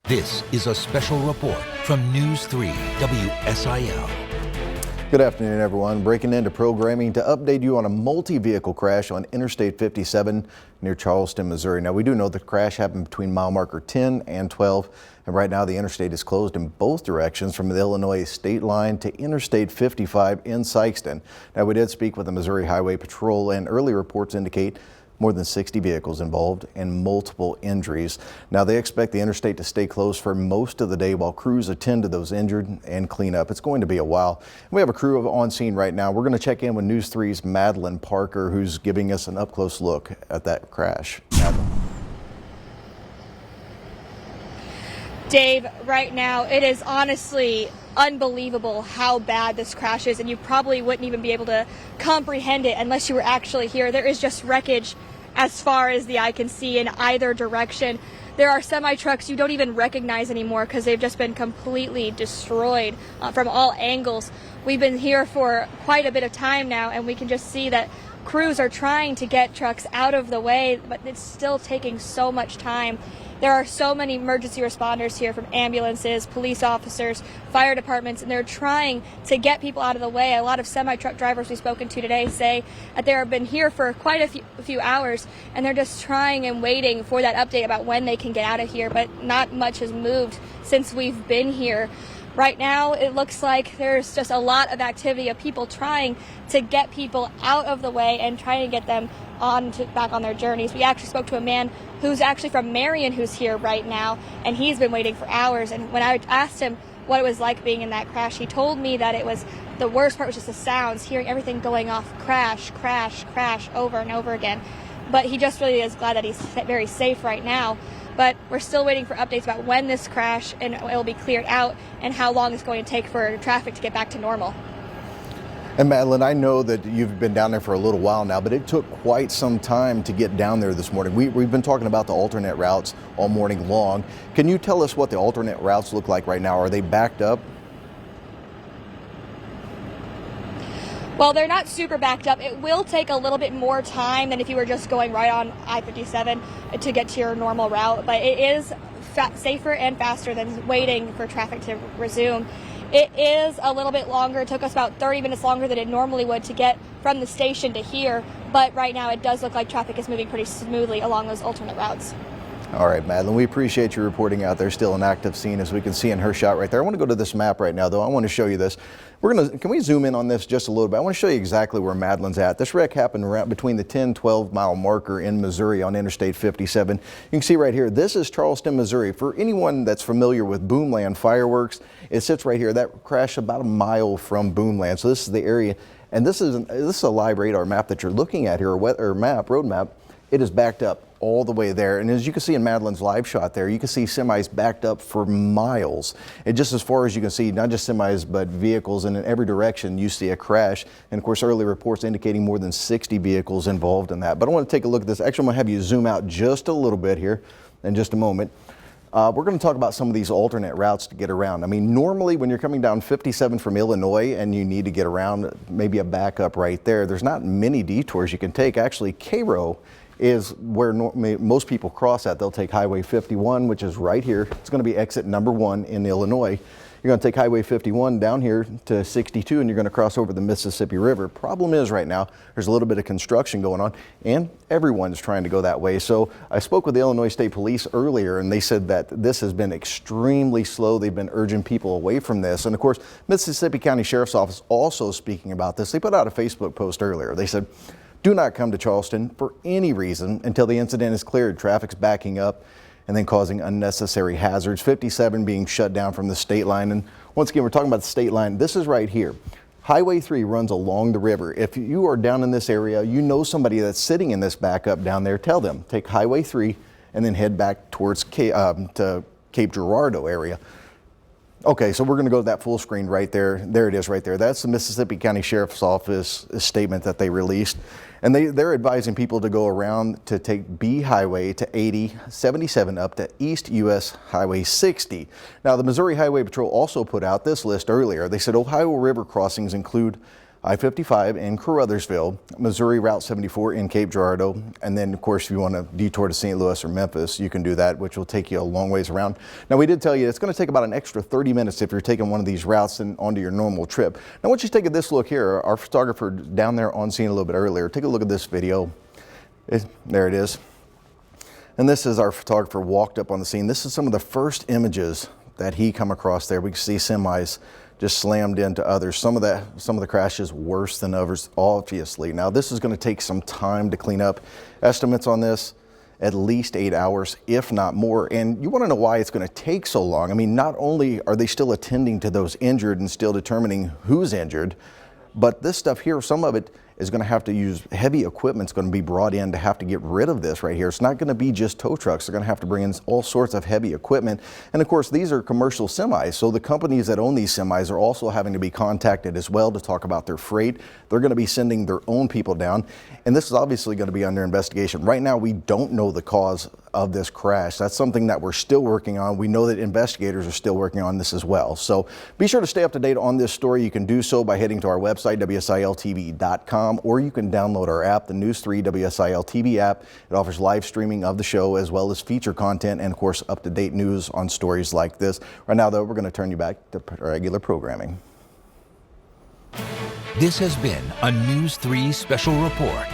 This is a special report from News 3 WSIL. Good afternoon, everyone. Breaking into programming to update you on a multi-vehicle crash on Interstate 57 near Charleston, Missouri. Now, we do know the crash happened between mile marker 10 and 12, and right now the interstate is closed in both directions from the Illinois state line to Interstate 55 in Sikeston. Now, we did speak with the Missouri Highway Patrol, and early reports indicate more than 60 vehicles involved and multiple injuries. Now, they expect the interstate to stay closed for most of the day while crews attend to those injured and clean up. It's going to be a while. We have a crew on scene right now. We're going to check in with News 3's Madeline Parker, who's giving us an up-close look at that crash. Madeline. Dave, right now it is honestly unbelievable how bad this crash is, and you probably wouldn't even be able to comprehend it unless you were actually here. There is just wreckage as far as the eye can see in either direction. There are semi-trucks you don't even recognize anymore because they've just been completely destroyed from all angles. We've been here for quite a bit of time now, and we can just see that crews are trying to get trucks out of the way, but it's still taking so much time. There are so many emergency responders here, from ambulances, police officers, fire departments, and they're trying to get people out of the way. A lot of semi-truck drivers we've spoken to today say that they have been here for quite a few hours, and they're just trying and waiting for that update about when they can get out of here, but not much has moved since we've been here. Right now, it looks like there's just a lot of activity of people trying to get people out of the way and trying to get them back on their journeys. We actually spoke to a man who's actually from Marion who's here right now, and he's been waiting for hours. And when I asked him what it was like being in that crash, he told me that the worst part was just the sounds, hearing everything going off, crash, crash, crash, over and over again. But he just really is glad that he's very safe right now. But we're still waiting for updates about when this crash and it will be cleared out and how long it's going to take for traffic to get back to normal. And Madeline, I know that you've been down there for a little while now, but it took quite some time to get down there this morning. We've been talking about the alternate routes all morning long. Can you tell us what the alternate routes look like right now? Are they backed up? Well, they're not super backed up. It will take a little bit more time than if you were just going right on I-57 to get to your normal route, but it is safer and faster than waiting for traffic to resume. It is a little bit longer. It took us about 30 minutes longer than it normally would to get from the station to here, but right now it does look like traffic is moving pretty smoothly along those alternate routes. All right, Madeline, we appreciate you reporting out there. Still an active scene, as we can see in her shot right there. I want to go to this map right now, though. I want to show you this. Can we zoom in on this just a little bit? I want to show you exactly where Madeline's at. This wreck happened around between the 10-12 mile marker in Missouri on Interstate 57. You can see right here, this is Charleston, Missouri. For anyone that's familiar with Boomland fireworks, it sits right here. That crashed about a mile from Boomland. So this is the area, and this is a live radar map that you're looking at here, road map. It is backed up all the way there. And as you can see in Madeline's live shot there, you can see semis backed up for miles. And just as far as you can see, not just semis, but vehicles, and in every direction you see a crash. And of course, early reports indicating more than 60 vehicles involved in that. But I want to take a look at this. Actually, I'm going to have you zoom out just a little bit here in just a moment. We're going to talk about some of these alternate routes to get around. I mean, normally when you're coming down 57 from Illinois and you need to get around, maybe a backup right there, there's not many detours you can take. Actually, Cairo is where most people cross at. They'll take Highway 51, which is right here. It's going to be exit number 1 in Illinois. You're going to take Highway 51 down here to 62, and you're going to cross over the Mississippi River. Problem is right now, there's a little bit of construction going on, and everyone's trying to go that way. So I spoke with the Illinois State Police earlier, and they said that this has been extremely slow. They've been urging people away from this. And of course, Mississippi County Sheriff's Office also speaking about this. They put out a Facebook post earlier. They said, do not come to Charleston for any reason until the incident is cleared. Traffic's backing up and then causing unnecessary hazards. 57 being shut down from the state line. And once again, we're talking about the state line. This is right here. Highway 3 runs along the river. If you are down in this area, you know somebody that's sitting in this backup down there, tell them, take Highway 3 and then head back towards to Cape Girardeau area. Okay, so we're going to go to that full screen right there. There it is right there. That's the Mississippi County Sheriff's Office statement that they released. And they're advising people to go around to take B Highway to 80, 77 up to East US Highway 60. Now, the Missouri Highway Patrol also put out this list earlier. They said Ohio River crossings include I-55 in Caruthersville, Missouri Route 74 in Cape Girardeau, and then of course if you want to detour to St. Louis or Memphis, you can do that, which will take you a long ways around. Now we did tell you it's going to take about an extra 30 minutes if you're taking one of these routes and onto your normal trip. Now I want you to take a this look here. Our photographer down there on scene a little bit earlier. Take a look at this video. There it is. And this is our photographer walked up on the scene. This is some of the first images that he come across there. We can see semis just slammed into others. Some of the crashes worse than others, obviously. Now this is going to take some time to clean up. Estimates on this, at least 8 hours, if not more. And you want to know why it's going to take so long. I mean, not only are they still attending to those injured and still determining who's injured, but this stuff here, some of it is going to have to use heavy equipment. It's going to be brought in to have to get rid of this right here. It's not going to be just tow trucks. They're going to have to bring in all sorts of heavy equipment. And of course, these are commercial semis. So the companies that own these semis are also having to be contacted as well to talk about their freight. They're going to be sending their own people down. And this is obviously going to be under investigation. Right now, we don't know the cause of this crash. That's something that we're still working on. We know that investigators are still working on this as well. So be sure to stay up to date on this story. You can do so by heading to our website, wsiltv.com, or you can download our app, the News 3 WSIL TV app. It offers live streaming of the show as well as feature content and, of course, up-to-date news on stories like this. Right now, though, we're going to turn you back to regular programming. This has been a News 3 special report.